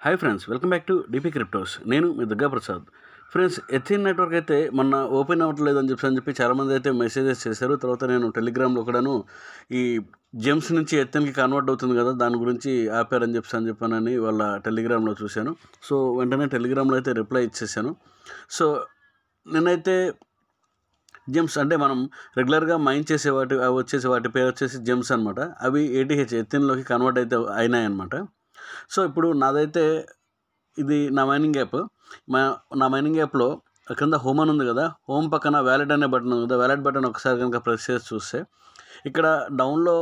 Hi friends, welcome back to DP cryptos. నేను మీ Durga Prasad. Friends, ఎథీన్ network అయితే మొన్న ఓపెన్ అవ్వట్లేదు అని చెప్పి చాలామంది అయితే మెసేజెస్ చేశారు. తర్వాత నేను టెలిగ్రామ్లో కూడాను ఈ జెమ్స్ నుంచి ఎథీన్కి కన్వర్ట్ అవుతుంది కదా, దాని గురించి ఆపారని చెప్పానని వాళ్ళ టెలిగ్రామ్లో చూశాను. సో వెంటనే టెలిగ్రామ్లో అయితే రిప్లై ఇచ్చేసాను. సో నేనైతే జెమ్స్ అంటే మనం రెగ్యులర్గా మైన్ చేసే వాటి పేరు వచ్చేసి జెమ్స్ అనమాట. అవి ఏటీహెచ్ ఎథీన్లోకి కన్వర్ట్ అయితే అయినాయి అనమాట. సో ఇప్పుడు నాదైతే ఇది నా మైనింగ్ యాప్. నా మైనింగ్ యాప్లో కింద హోమ్ అని ఉంది కదా, హోమ్ పక్కన వ్యాలెట్ అనే బటన్ ఉంది కదా, వ్యాలెట్ బటన్ ఒకసారి కనుక ప్రెస్ చేసి చూస్తే ఇక్కడ డౌన్లో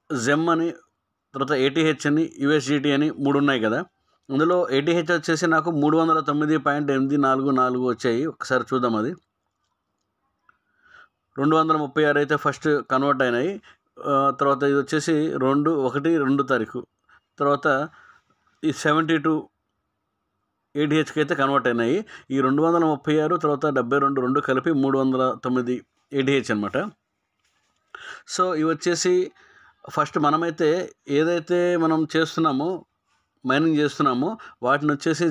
జెమ్ అని, తర్వాత ఏటీహెచ్ అని, యూఎస్డిటీ అని 3 ఉన్నాయి కదా. అందులో ఏటీహెచ్ వచ్చేసి నాకు 309.844 వచ్చాయి. ఒకసారి చూద్దాం. అది 236 అయితే ఫస్ట్ కన్వర్ట్ అయినాయి. తర్వాత ఇది వచ్చేసి 2/1/2 తారీఖు. తర్వాత ఈ 72 ఏటీహెచ్కి అయితే కన్వర్ట్ అయినాయి. ఈ 236 తర్వాత 72 కలిపి 309 ఏటీహెచ్ అనమాట. సో ఇవి వచ్చేసి ఫస్ట్ మనమైతే ఏదైతే మనం మైనింగ్ చేస్తున్నామో వాటిని వచ్చేసి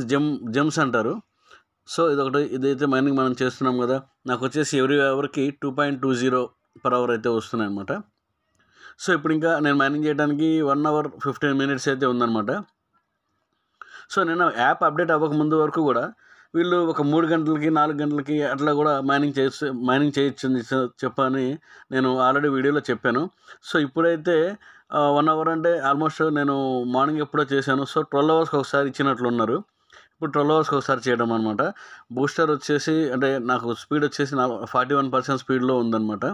జెమ్స్ అంటారు. సో ఇదైతే మైనింగ్ మనం చేస్తున్నాం కదా, నాకు వచ్చేసి ఎవ్రీ అవర్కి 2.20 per hour అయితే వస్తున్నాయి అనమాట. సో ఇప్పుడు ఇంకా నేను మైనింగ్ చేయడానికి 1 hour 15 minutes అయితే ఉందన్నమాట. సో నేను యాప్ అప్డేట్ అవ్వకముందు వరకు కూడా వీళ్ళు ఒక 3 గంటలకి 4 గంటలకి అట్లా కూడా మైనింగ్ చేయొచ్చు అని చెప్పని నేను ఆల్రెడీ వీడియోలో చెప్పాను. సో ఇప్పుడైతే 1 hour అంటే ఆల్మోస్ట్ నేను మార్నింగ్ ఎప్పుడో చేశాను. సో 12 hours ఒకసారి ఇచ్చినట్లున్నారు. ఇప్పుడు 12 hours ఒకసారి చేయడం అనమాట. బూస్టర్ వచ్చేసి అంటే నాకు స్పీడ్ వచ్చేసి 41% స్పీడ్లో ఉందన్నమాట.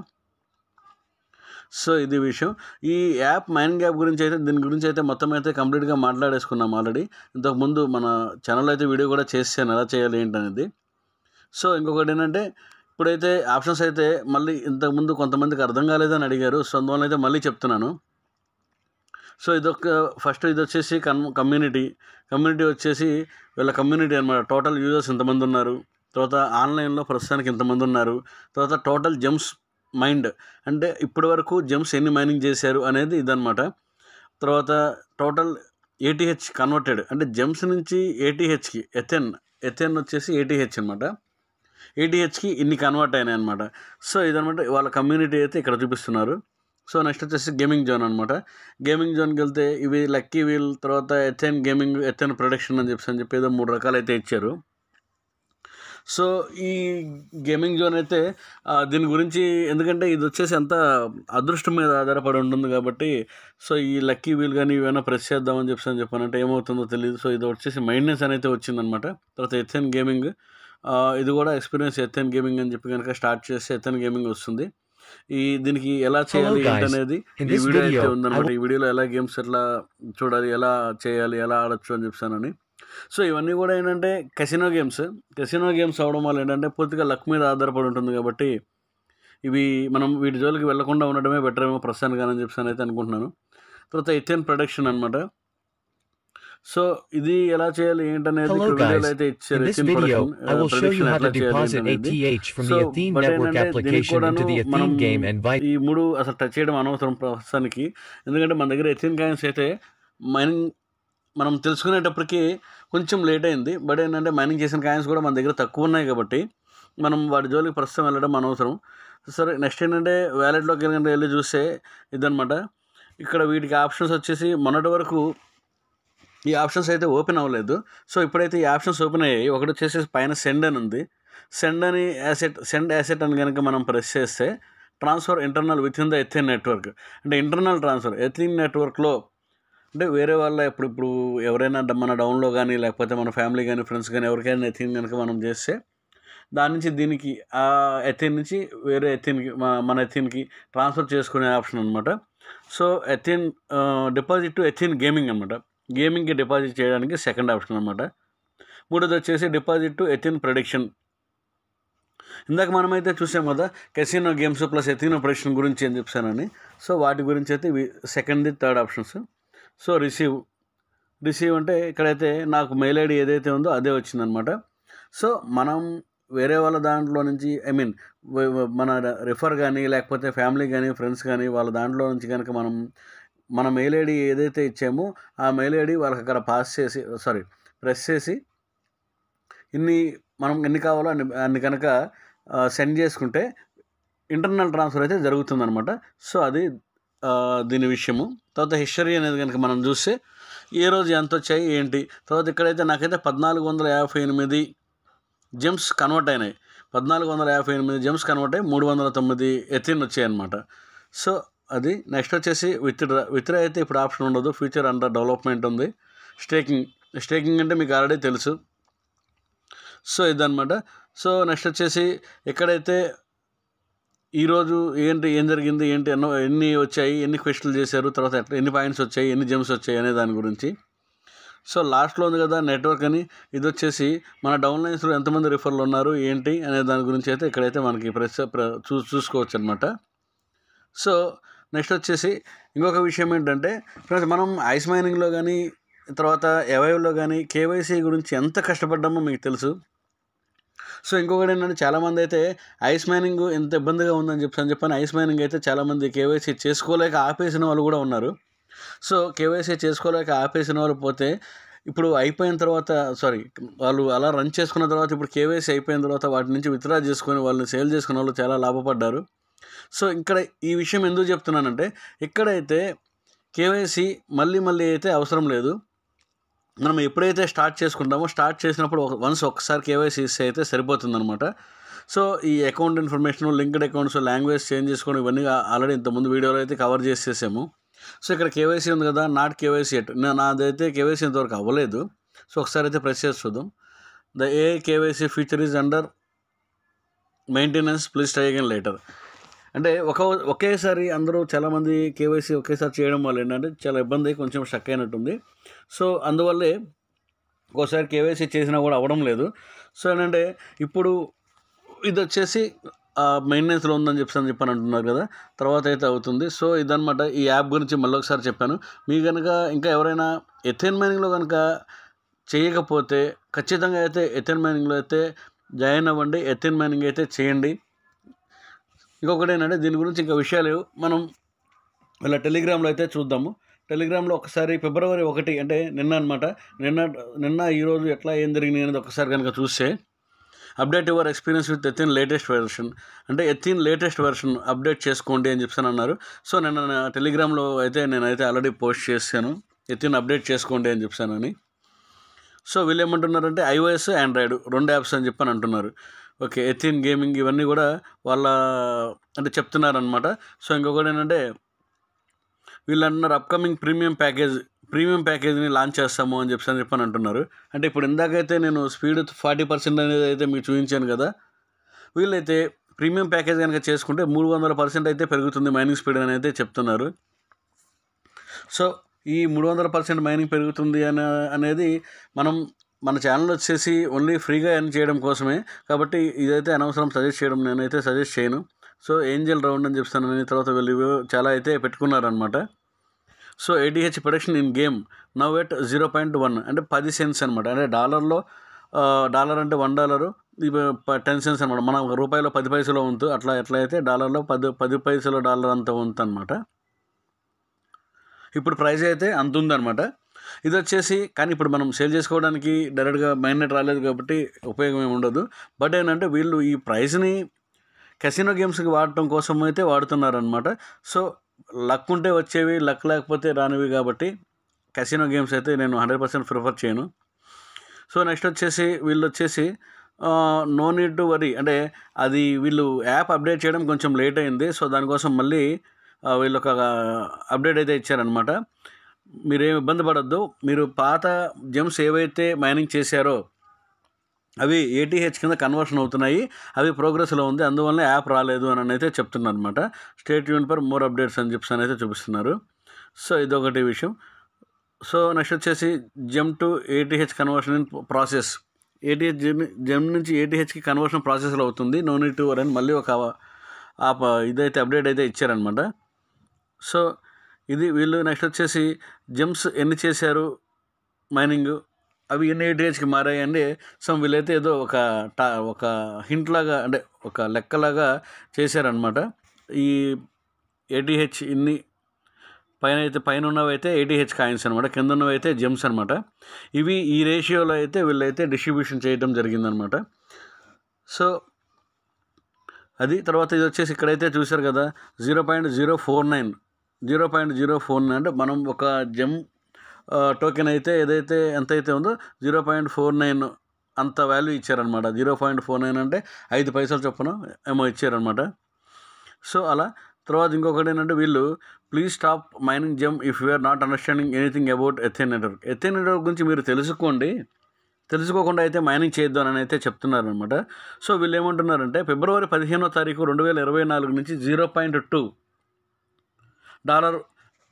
సో ఇది విషయం. ఈ యాప్ మైనింగ్ యాప్ దీని గురించి అయితే మొత్తం అయితే కంప్లీట్గా మాట్లాడేసుకున్నాం ఆల్రెడీ. ఇంతకుముందు మన ఛానల్లో అయితే వీడియో కూడా చేసాను ఎలా చేయాలి ఏంటనేది. సో ఇంకొకటి ఏంటంటే ఇప్పుడైతే ఆప్షన్స్ అయితే మళ్ళీ ఇంతకుముందు కొంతమందికి అర్థం కాలేదని అడిగారు. సో అందువల్ల అయితే మళ్ళీ చెప్తున్నాను. సో ఇది వచ్చేసి కమ్యూనిటీ వచ్చేసి వీళ్ళ కమ్యూనిటీ అనమాట. టోటల్ యూజర్స్ ఇంతమంది ఉన్నారు, తర్వాత ఆన్లైన్లో ప్రస్తుతానికి ఇంతమంది ఉన్నారు, తర్వాత టోటల్ జెమ్స్ మైండ్ అంటే ఇప్పటి వరకు జెమ్స్ ఎన్ని మైనింగ్ చేశారు అనేది ఇదనమాట. తర్వాత టోటల్ ఏటీహెచ్ కన్వర్టెడ్ అంటే జెమ్స్ నుంచి ఏటీహెచ్కి ఎథెన్ వచ్చేసి ఏటీహెచ్ అనమాట. ఏటీహెచ్కి ఇన్ని కన్వర్ట్ అయినాయి అనమాట. సో ఇదనమాట వాళ్ళ కమ్యూనిటీ అయితే ఇక్కడ చూపిస్తున్నారు. సో నెక్స్ట్ వచ్చేసి గేమింగ్ జోన్ అనమాట. గేమింగ్ జోన్కి వెళ్తే ఇవి లక్కీ వీల్, తర్వాత ఎథెన్ ప్రొడక్షన్ అని చెప్పి ఏదో 3 రకాలు అయితే ఇచ్చారు. సో ఈ గేమింగ్ జోన్ అయితే దీని గురించి ఎందుకంటే ఇది వచ్చేసి అంత అదృష్టం మీద ఆధారపడి ఉంటుంది కాబట్టి, సో ఈ లక్కీ వీల్ కానీ ఇవైనా ప్రెస్ చేద్దామని చెప్పానంటే ఏమవుతుందో తెలియదు. సో ఇది వచ్చేసి మైండ్నెస్ అనేది వచ్చిందనమాట. తర్వాత ఎథెన్ గేమింగ్, ఇది కూడా ఎక్స్పీరియన్స్ ఎథెన్ గేమింగ్ అని చెప్పి కనుక స్టార్ట్ చేస్తే ఎథెన్ గేమింగ్ వస్తుంది. దీనికి ఎలా చేయాలి ఏంటనేది ఈ వీడియో అయితే ఉందన్నమాట. ఈ వీడియోలో ఎలా గేమ్స్ ఎట్లా చూడాలి, ఎలా చేయాలి, ఎలా ఆడొచ్చు అని చెప్పానని. సో ఇవన్నీ కూడా ఏంటంటే కెసినో గేమ్స్ అవడం వల్ల ఏంటంటే పూర్తిగా లక్ మీద ఆధారపడి ఉంటుంది కాబట్టి ఇవి మనం వీటి జోలికి వెళ్లకుండా ఉండడమే బెటర్ ఏమో ప్రస్తుతానికి అని చెప్పి అయితే అనుకుంటున్నాను. తర్వాత ఎథెన్ ప్రొడక్షన్ అనమాట. సో ఇది ఎలా చేయాలి ఏంటనేది వీడియోలో అయితే ఇచ్చారు. ఈ 3 అసలు టచ్ చేయడం అనవసరం ప్రస్తుతానికి, ఎందుకంటే మన దగ్గర ఎథెన్ కాయిన్స్ అయితే మైనింగ్ మనం తెలుసుకునేటప్పటికి కొంచెం లేట్ అయింది. బట్ ఏంటంటే మైనింగ్ చేసిన కాయిన్స్ కూడా మన దగ్గర తక్కువ ఉన్నాయి కాబట్టి మనం వాటి జోలికి ప్రస్తుతం వెళ్ళడం అనవసరం. సరే నెక్స్ట్ ఏంటంటే వ్యాలెట్లోకి వెళ్ళి చూస్తే ఇదనమాట. ఇక్కడ వీటికి ఆప్షన్స్ వచ్చేసి మొన్నటి వరకు ఈ ఆప్షన్స్ అయితే ఓపెన్ అవ్వలేదు. సో ఇప్పుడైతే ఈ ఆప్షన్స్ ఓపెన్ అయ్యాయి. ఒకటి వచ్చేసి పైన సెండ్ అని ఉంది. సెండ్ యాసెట్ అని కనుక మనం ప్రెస్ చేస్తే transfer internal within the Athene network అంటే ఇంటర్నల్ ట్రాన్స్ఫర్ ఎథెన్ నెట్వర్క్లో అంటే వేరే వాళ్ళ ఇప్పుడు ఎవరైనా మన డౌన్లో కానీ లేకపోతే మన ఫ్యామిలీ కానీ ఫ్రెండ్స్ కానీ ఎవరికైనా ఎథెన్ కనుక మనం చేస్తే దాని నుంచి దీనికి ఆ ఎథెన్ నుంచి వేరే ఎథెన్కి మన ఎథెన్కి ట్రాన్స్ఫర్ చేసుకునే ఆప్షన్ అనమాట. సో ఎథెన్ డిపాజిట్ టు ఎథెన్ గేమింగ్ అనమాట. గేమింగ్కి డిపాజిట్ చేయడానికి సెకండ్ ఆప్షన్ అనమాట. మూడోది వచ్చేసి డిపాజిట్ టు ఎథెన్ ప్రొడక్షన్. ఇందాక మనమైతే చూసాం కదా కెసినో గేమ్స్ ప్లస్ ఎథెన్ ప్రొడక్షన్ గురించి అని చెప్పానని. సో వాటి గురించి అయితే second third options. So receive అంటే ఇక్కడైతే నాకు మెయిల్ ఐడి ఏదైతే ఉందో అదే వచ్చిందనమాట. సో మనం వేరే వాళ్ళ దాంట్లో నుంచి మన రిఫర్ కానీ లేకపోతే ఫ్యామిలీ కానీ ఫ్రెండ్స్ కానీ వాళ్ళ దాంట్లో నుంచి కనుక మనం మన మెయిల్ ఐడి ఏదైతే ఇచ్చామో ఆ మెయిల్ ఐడి వాళ్ళకి అక్కడ పాస్ చేసి ప్రెస్ చేసి మనం ఎన్ని కావాలో అన్ని కనుక సెండ్ చేసుకుంటే ఇంటర్నల్ ట్రాన్స్ఫర్ అయితే జరుగుతుందన్నమాట. సో అది దీని విషయము. తర్వాత హిస్టరీ అనేది కనుక మనం చూస్తే ఏ రోజు ఎంత వచ్చాయి ఏంటి, తర్వాత ఇక్కడైతే నాకైతే 1458 జెమ్స్ కన్వర్ట్ అయినాయి. 1458 జెమ్స్ కన్వర్ట్ అయ్యి 309 ఎథిన్ వచ్చాయన్నమాట. సో అది నెక్స్ట్ వచ్చేసి విత్డ్రా అయితే ఇప్పుడు ఆప్షన్ ఉండదు, ఫ్యూచర్ అండర్ డెవలప్మెంట్ ఉంది. స్టేకింగ్ అంటే మీకు ఆల్రెడీ తెలుసు. సో ఇదన్నమాట. సో నెక్స్ట్ వచ్చేసి ఎక్కడైతే ఈరోజు ఏం జరిగింది ఏంటి ఎన్ని వచ్చాయి, ఎన్ని క్వశ్చన్లు చేశారు, తర్వాత ఎన్ని పాయింట్స్ వచ్చాయి, ఎన్ని జెమ్స్ వచ్చాయి అనే దాని గురించి. సో లాస్ట్లో ఉంది కదా నెట్వర్క్ అని, ఇది వచ్చేసి మన డౌన్లైన్స్లో ఎంతమంది రిఫర్లు ఉన్నారు ఏంటి అనే దాని గురించి అయితే ఇక్కడైతే మనకి చూసుకోవచ్చు అనమాట. సో నెక్స్ట్ వచ్చేసి ఇంకొక విషయం ఏంటంటే ఫ్రెండ్స్, మనం ఐస్ మైనింగ్లో కానీ తర్వాత ఎవైవ్లో కానీ కేవైసీ గురించి ఎంత కష్టపడ్డామో మీకు తెలుసు. సో ఇంకొకటి ఏంటంటే చాలామంది అయితే ఐస్ మైనింగ్ ఎంత ఇబ్బందిగా ఉందని చెప్పని ఐస్ మైనింగ్ అయితే చాలామంది కేవైసీ చేసుకోలేక ఆపేసిన వాళ్ళు కూడా ఉన్నారు. సో కేవైసీ చేసుకోలేక ఆపేసిన వాళ్ళు పోతే ఇప్పుడు అయిపోయిన తర్వాత వాళ్ళు అలా రన్ చేసుకున్న తర్వాత ఇప్పుడు కేవైసీ అయిపోయిన తర్వాత వాటి నుంచి విత్డ్రా చేసుకొని వాళ్ళని సేల్ చేసుకున్న వాళ్ళు చాలా లాభపడ్డారు. సో ఇక్కడ ఈ విషయం ఎందుకు చెప్తున్నానంటే, ఇక్కడైతే కేవైసీ మళ్ళీ అయితే అవసరం లేదు. మనం ఎప్పుడైతే స్టార్ట్ చేసుకుంటామో స్టార్ట్ చేసినప్పుడు ఒకసారి కేవైసీ ఇస్తే అయితే సరిపోతుందన్నమాట. సో ఈ account information, linked accounts, language change చేసుకోవడం ఇవన్నీ ఆల్రెడీ ఇంతకుముందు వీడియోలో అయితే కవర్ చేసేసాము. సో ఇక్కడ కేవైసీ ఉంది కదా, నాట్ కేవైసీ ఎట్, నాదైతే కేవైసీ ఇంతవరకు అవ్వలేదు. సో ఒకసారి అయితే ప్రెస్ చేసి చూద్దాం. The A KYC feature is under maintenance, please try again later. అంటే ఒకేసారి అందరూ చాలామంది కేవైసీ ఒకేసారి చేయడం వల్ల ఏంటంటే చాలా ఇబ్బంది, కొంచెం స్టక్ అయినట్టుంది. సో అందువల్లే ఒకసారి కేవైసీ చేసినా కూడా అవ్వడం లేదు. సో ఏంటంటే ఇప్పుడు ఇది వచ్చేసి మెయింటెనెన్స్లో ఉందని చెప్పని అంటున్నారు కదా, తర్వాత అయితే అవుతుంది. సో ఇదనమాట ఈ యాప్ గురించి మళ్ళీ ఒకసారి చెప్పాను. మీకు కనుక ఇంకా ఎవరైనా ఎథెన్ మైనింగ్లో కనుక చేయకపోతే ఖచ్చితంగా అయితే ఎథెన్ మైనింగ్లో అయితే జాయిన్ అవ్వండి, ఎథెన్ మైనింగ్ అయితే చేయండి. ఇంకొకటి ఏంటంటే దీని గురించి ఇంకా విషయాలు మనం ఇలా టెలిగ్రామ్లో అయితే చూద్దాము. టెలిగ్రామ్లో ఒకసారి ఫిబ్రవరి 1 అంటే నిన్న ఈరోజు ఏం జరిగింది అనేది ఒకసారి కనుక చూస్తే, update your experience with Athene latest version, అంటే ఎథిన్ లేటెస్ట్ వెర్షన్ అప్డేట్ చేసుకోండి అని చెప్పి అన్నారు. సో నిన్న టెలిగ్రామ్లో అయితే నేనైతే ఆల్రెడీ పోస్ట్ చేశాను, ఎథిన్ అప్డేట్ చేసుకోండి అని చెప్పానని. సో వీళ్ళు ఏమంటున్నారంటే ఐఓఎస్, ఆండ్రాయిడ్ 2 యాప్స్ అని చెప్పని అంటున్నారు. ఓకే, ఎథిన్ గేమింగ్ ఇవన్నీ కూడా వాళ్ళ అంటే చెప్తున్నారనమాట. సో ఇంకొకటి ఏంటంటే వీళ్ళు అంటున్నారు అప్కమింగ్ ప్రీమియం ప్యాకేజ్ని లాంచ్ చేస్తాము అని చెప్పని అంటున్నారు. అంటే ఇప్పుడు ఇందాకైతే నేను స్పీడ్ 40% అనేది అయితే మీకు చూపించాను కదా, వీళ్ళైతే ప్రీమియం ప్యాకేజ్ కనుక చేసుకుంటే 300% అయితే పెరుగుతుంది మైనింగ్ స్పీడ్ అని అయితే చెప్తున్నారు. సో ఈ 300% మైనింగ్ పెరుగుతుంది అనేది మన ఛానల్ వచ్చేసి ఓన్లీ ఫ్రీగా ఎర్న్ చేయడం కోసమే, కాబట్టి ఇదైతే అనవసరం సజెస్ట్ చేయడం నేనైతే సజెస్ట్ చేయను. సో ఏంజల్ రౌండ్ అని చెప్తాను, తర్వాత వీళ్ళు చాలా అయితే పెట్టుకున్నారనమాట. So ADH production in game now at 0.1 అంటే 10 సెంట్స్ అనమాట. అంటే డాలర్ అంటే $1, 10 సెంట్స్ అనమాట. మన రూపాయలో 10 పైసలు వంతు, ఎట్లా అయితే డాలర్లో 10 పైసలు డాలర్ అంత వంతు అనమాట. ఇప్పుడు ప్రైస్ అయితే అంత ఉందన్నమాట. ఇది వచ్చేసి కానీ ఇప్పుడు మనం సేల్ చేసుకోవడానికి డైరెక్ట్గా మైనెట్ రాలేదు కాబట్టి ఉపయోగం ఏమి ఉండదు. బట్ ఏంటంటే వీళ్ళు ఈ ప్రైస్ని కెసినో గేమ్స్కి వాడటం కోసం అయితే వాడుతున్నారనమాట. సో లక్ ఉంటే వచ్చేవి, లక్ లేకపోతే రానివి, కాబట్టి కెసినో గేమ్స్ అయితే నేను 100% ప్రిఫర్ చేయను. సో నెక్స్ట్ వచ్చేసి వీళ్ళు వచ్చేసి నో నీడ్ టు వరీ, అంటే అది వీళ్ళు యాప్ అప్డేట్ చేయడం కొంచెం లేట్ అయింది. సో దానికోసం మళ్ళీ వీళ్ళు ఒక అప్డేట్ అయితే ఇచ్చారనమాట. మీరేం ఇబ్బంది పడద్దు, మీరు పాత జెమ్స్ ఏవైతే మైనింగ్ చేశారో అవి ATH కింద కన్వర్షన్ అవుతున్నాయి, అవి ప్రోగ్రెస్లో ఉంది, అందువల్ల యాప్ రాలేదు అని అయితే చెప్తున్నారు అనమాట. Stay tune for more updates అని చెప్పి అయితే చూపిస్తున్నారు. సో ఇదొకటి విషయం. సో నెక్స్ట్ వచ్చేసి gem to ATH conversion in process, gem నుంచి ATHకి కన్వర్షన్ ప్రాసెస్లో అవుతుంది, నో నీడ్ టు వరీ అని మళ్ళీ ఒక ఇదైతే అప్డేట్ అయితే ఇచ్చారనమాట. సో ఇది వీళ్ళు నెక్స్ట్ వచ్చేసి జెమ్స్ ఎన్ని చేశారు మైనింగ్, అవి ఎన్ని ATHకి మారాయండి. సో వీళ్ళైతే ఏదో ఒక హింట్ లాగా, అంటే ఒక లెక్కలాగా చేశారనమాట. ఈ ATH ఇన్ని పైన ఉన్నవి అయితే ATH కాయిన్స్ అనమాట, కింద ఉన్నవి అయితే జెమ్స్ అనమాట. ఇవి ఈ రేషియోలో అయితే వీళ్ళైతే డిస్ట్రిబ్యూషన్ చేయడం జరిగిందనమాట. సో అది తర్వాత ఇది వచ్చేసి ఇక్కడైతే చూశారు కదా 0.049 అంటే మనం ఒక జెమ్ టోకెన్ అయితే ఏదైతే ఎంతైతే ఉందో 0.49 అంత వాల్యూ ఇచ్చారనమాట. 0.49 అంటే 5 పైసలు చొప్పున ఏమో ఇచ్చారనమాట. సో అలా తర్వాత ఇంకొకటి ఏంటంటే వీళ్ళు please stop mining gem if you are not understanding anything about Athene network. Athene network గురించి మీరు తెలుసుకోకుండా అయితే మైనింగ్ చేయొద్దని అయితే చెప్తున్నారనమాట. సో వీళ్ళు ఏమంటున్నారంటే ఫిబ్రవరి 15వ తారీఖు 2024 నుంచి $0.2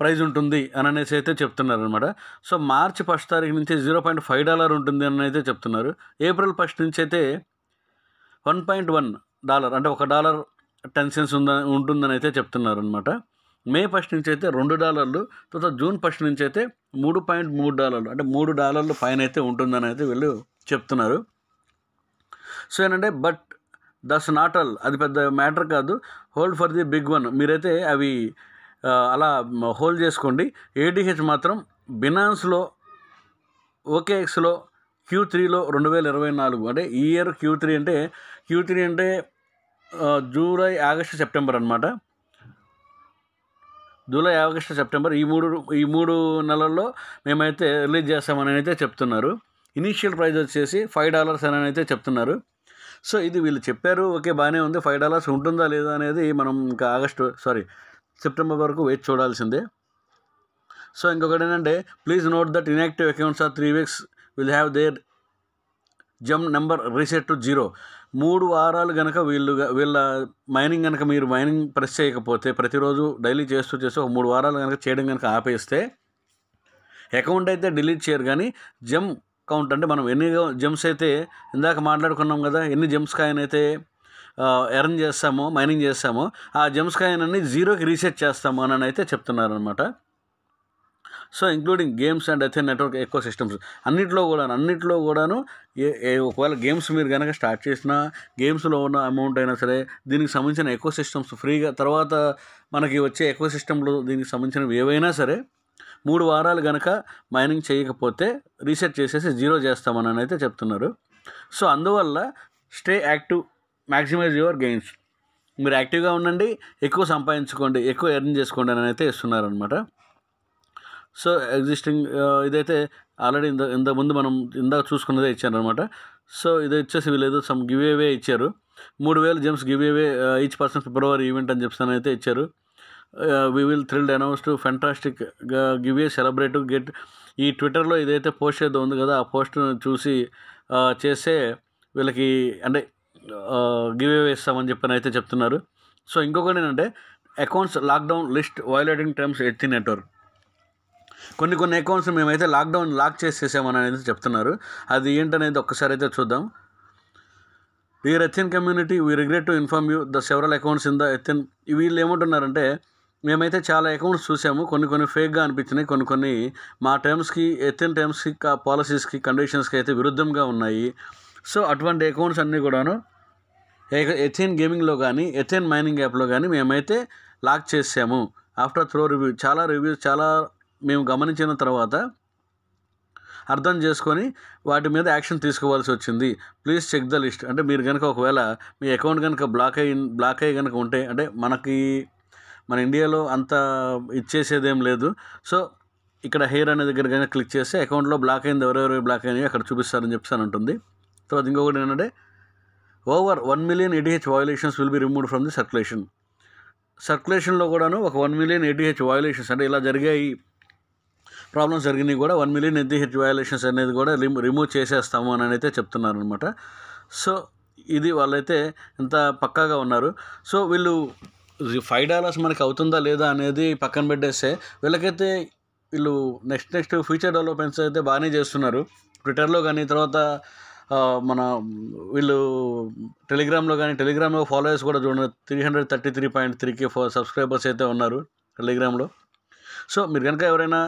ప్రైజ్ ఉంటుంది అని అనేసి అయితే చెప్తున్నారనమాట. సో మార్చి 1 తారీఖు నుంచి $0.5 ఉంటుంది అని అయితే చెప్తున్నారు. ఏప్రిల్ 1 నుంచి అయితే $1.1 అంటే $1.10 ఉంటుందని అయితే చెప్తున్నారు అనమాట. మే 1 నుంచి అయితే $2, తర్వాత జూన్ 1 నుంచి అయితే $3.3 అంటే $3 పైన అయితే ఉంటుందని అయితే వీళ్ళు చెప్తున్నారు. సో ఏంటంటే బట్ దట్స్ నాట్ ఆల్, అది పెద్ద మ్యాటర్ కాదు. Hold for the big one, మీరైతే అవి అలా హోల్డ్ చేసుకోండి. ATH మాత్రం బినాన్స్లో OKXలో Q3లో 2024 అంటే ఈ ఇయర్ Q3 అంటే జూలై, ఆగస్టు, సెప్టెంబర్ అనమాట. జూలై, ఆగస్టు, సెప్టెంబర్ ఈ మూడు నెలల్లో మేమైతే రిలీజ్ చేస్తామని అయితే చెప్తున్నారు. ఇనీషియల్ ప్రైస్ వచ్చేసి $5 అని అయితే చెప్తున్నారు. సో ఇది వీళ్ళు చెప్పారు, ఓకే బాగానే ఉంది. $5 ఉంటుందా లేదా అనేది మనం ఇంకా సెప్టెంబర్ వరకు వేచి చూడాల్సిందే. సో ఇంకొకటి ఏంటంటే please note that inactive accounts are 3 weeks will have their gem number reset to 0. 3 వారాలు కనుక వీళ్ళ మైనింగ్ కనుక మీరు మైనింగ్ ప్రెస్ చేయకపోతే, ప్రతిరోజు డైలీ చేస్తూ ఒక 3 వారాలు కనుక చేయడం కనుక ఆపేస్తే అకౌంట్ అయితే డిలీట్ చేయరు, కానీ జమ్ కౌంట్ అంటే మనం ఎన్ని జెమ్స్ అయితే ఇందాక మాట్లాడుకున్నాం కదా, ఎన్ని జెమ్స్ కాయిన్ అయితే ఎర్న్ చేస్తామో, మైనింగ్ చేస్తామో, ఆ జెమ్స్ కాయిన్ అన్ని 0కి రీసెట్ చేస్తాము అని అయితే చెప్తున్నారనమాట. So including games and Athene network ecosystems అన్నిట్లో కూడాను ఒకవేళ గేమ్స్ మీరు కనుక స్టార్ట్ చేసినా, గేమ్స్లో ఉన్న అమౌంట్ అయినా సరే, దీనికి సంబంధించిన ఎకో సిస్టమ్స్ ఫ్రీగా, తర్వాత మనకి వచ్చే ఎకో సిస్టంలు దీనికి సంబంధించినవి ఏవైనా సరే 3 వారాలు కనుక మైనింగ్ చేయకపోతే రీసెట్ చేసేసి 0 చేస్తామని అయితే చెప్తున్నారు. సో అందువల్ల stay active, maximise your gains. మీరు యాక్టివ్గా ఉండండి, ఎక్కువ సంపాదించుకోండి, ఎక్కువ ఎర్న్ చేసుకోండి అని అయితే ఇస్తున్నారనమాట. సో ఎగ్జిస్టింగ్ ఇదైతే ఆల్రెడీ ఇంతకుముందు మనం ఇందాక చూసుకున్నదే ఇచ్చారనమాట. సో ఇది వచ్చేసి వీళ్ళు సమ్ గివ్ అవే ఇచ్చారు. 3000 gems giveaway each person February event అని చెప్పి అయితే ఇచ్చారు. We will thrilled announce to fantastic give a celebrate get. ఈ ట్విట్టర్లో ఇదైతే పోస్ట్ ఏదో ఉంది కదా, ఆ పోస్ట్ను చూసి చేస్తే వీళ్ళకి అంటే గివ్ అవే ఇస్తామని చెప్పని అయితే చెప్తున్నారు. సో ఇంకొకటి ఏంటంటే accounts lockdown list violating terms Athene network. కొన్ని అకౌంట్స్ మేమైతే లాక్ చేసేసామని అనేది చెప్తున్నారు. అది ఏంటనేది ఒక్కసారి అయితే చూద్దాం. Dear Athene community, we regret to inform you the several accounts in the Athene. వీళ్ళు ఏమంటున్నారంటే మేమైతే చాలా అకౌంట్స్ చూసాము, కొన్ని ఫేక్గా అనిపించినాయి, కొన్ని మా టర్మ్స్కి, ఎథేన్ టర్మ్స్కి, పాలసీస్కి, కండిషన్స్కి అయితే విరుద్ధంగా ఉన్నాయి. సో అటువంటి అకౌంట్స్ అన్నీ కూడాను ఎథేన్ గేమింగ్లో కానీ, ఎథేన్ మైనింగ్ యాప్లో కానీ మేమైతే లాక్ చేసాము. ఆఫ్టర్ త్రో రివ్యూస్ చాలా మేము గమనించిన తర్వాత అర్థం చేసుకొని వాటి మీద యాక్షన్ తీసుకోవాల్సి వచ్చింది. Please check the list. అంటే మీరు కనుక ఒకవేళ మీ అకౌంట్ కనుక బ్లాక్ అయ్యి కనుక ఉంటే, అంటే మన ఇండియాలో అంత ఇచ్చేసేదేం లేదు. సో ఇక్కడ హెయిర్ అనే దగ్గర కనుక క్లిక్ చేస్తే అకౌంట్లో బ్లాక్ అయింది, ఎవరెవరు బ్లాక్ అయినాయి అక్కడ చూపిస్తారని చెప్పి ఉంటుంది. తర్వాత ఇంకొకటి ఏంటంటే over 1 million ATH violations will be removed from the సర్క్యులేషన్లో కూడాను ఒక 1 million ATH వయోలేషన్స్ అంటే ఇలా జరిగాయి, ప్రాబ్లమ్స్ జరిగినాయి కూడా 1 million ATH వయోలేషన్స్ అనేది కూడా రిమూవ్ చేసేస్తాము అని అయితే చెప్తున్నారు అనమాట. సో ఇది వాళ్ళైతే ఇంత పక్కాగా ఉన్నారు. సో వీళ్ళు $5 మనకి అవుతుందా లేదా అనేది పక్కన పెట్టేస్తే వీళ్ళకైతే నెక్స్ట్ ఫ్యూచర్ డెవలప్మెంట్స్ అయితే బాగానే చేస్తున్నారు. ట్విట్టర్లో కానీ, తర్వాత వీళ్ళు టెలిగ్రామ్లో ఫాలోవర్స్ కూడా చూడండి, 333.3K సబ్స్క్రైబర్స్ అయితే ఉన్నారు టెలిగ్రామ్లో. సో మీరు కనుక ఎవరైనా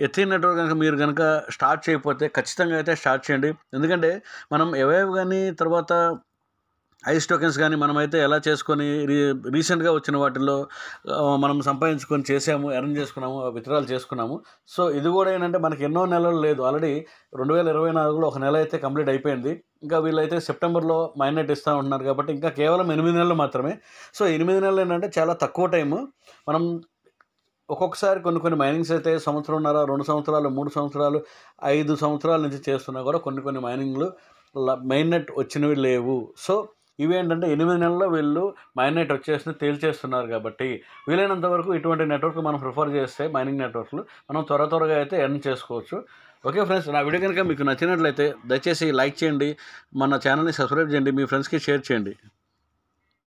ఎథేన్ నెట్వర్క్ కనుక మీరు కనుక స్టార్ట్ చేయకపోతే ఖచ్చితంగా అయితే స్టార్ట్ చేయండి. ఎందుకంటే మనం ఏవేవి కానీ తర్వాత ఐస్ టోకెన్స్ కానీ మనమైతే ఎలా చేసుకొని రీసెంట్గా వచ్చిన వాటిల్లో మనం సంపాదించుకొని చేసాము, ఎర్న్ చేసుకున్నాము, విత్డ్రాల్ చేసుకున్నాము. సో ఇది కూడా ఏంటంటే మనకి ఎన్నో నెలలు లేదు, ఆల్రెడీ 2024లో ఒక నెల అయితే కంప్లీట్ అయిపోయింది. ఇంకా వీళ్ళైతే సెప్టెంబర్లో మైనెట్ ఇస్తూ ఉంటున్నారు కాబట్టి ఇంకా కేవలం 8 నెలలు మాత్రమే. సో 8 నెలలు ఏంటంటే చాలా తక్కువ టైము. మనం ఒక్కొక్కసారి కొన్ని మైనింగ్స్ అయితే సంవత్సరంన్నర, 2 సంవత్సరాలు, 3 సంవత్సరాలు, 5 సంవత్సరాల నుంచి చేస్తున్నా కూడా కొన్ని మైనింగ్లు మైనెట్ వచ్చినవి లేవు. సో ఇవేంటంటే 8 నెలల్లో వీళ్ళు మైనెట్ వచ్చేసి తేల్చేస్తున్నారు కాబట్టి వీలైనంత వరకు ఇటువంటి నెట్వర్క్ మనం ప్రిఫర్ చేస్తే మైనింగ్ నెట్వర్క్లు మనం త్వరగా అయితే ఎర్న్ చేసుకోవచ్చు. ఓకే ఫ్రెండ్స్, నా వీడియో కనుక మీకు నచ్చినట్లయితే దయచేసి లైక్ చేయండి, మన ఛానల్ని సబ్స్క్రైబ్ చేయండి, మీ ఫ్రెండ్స్కి షేర్ చేయండి.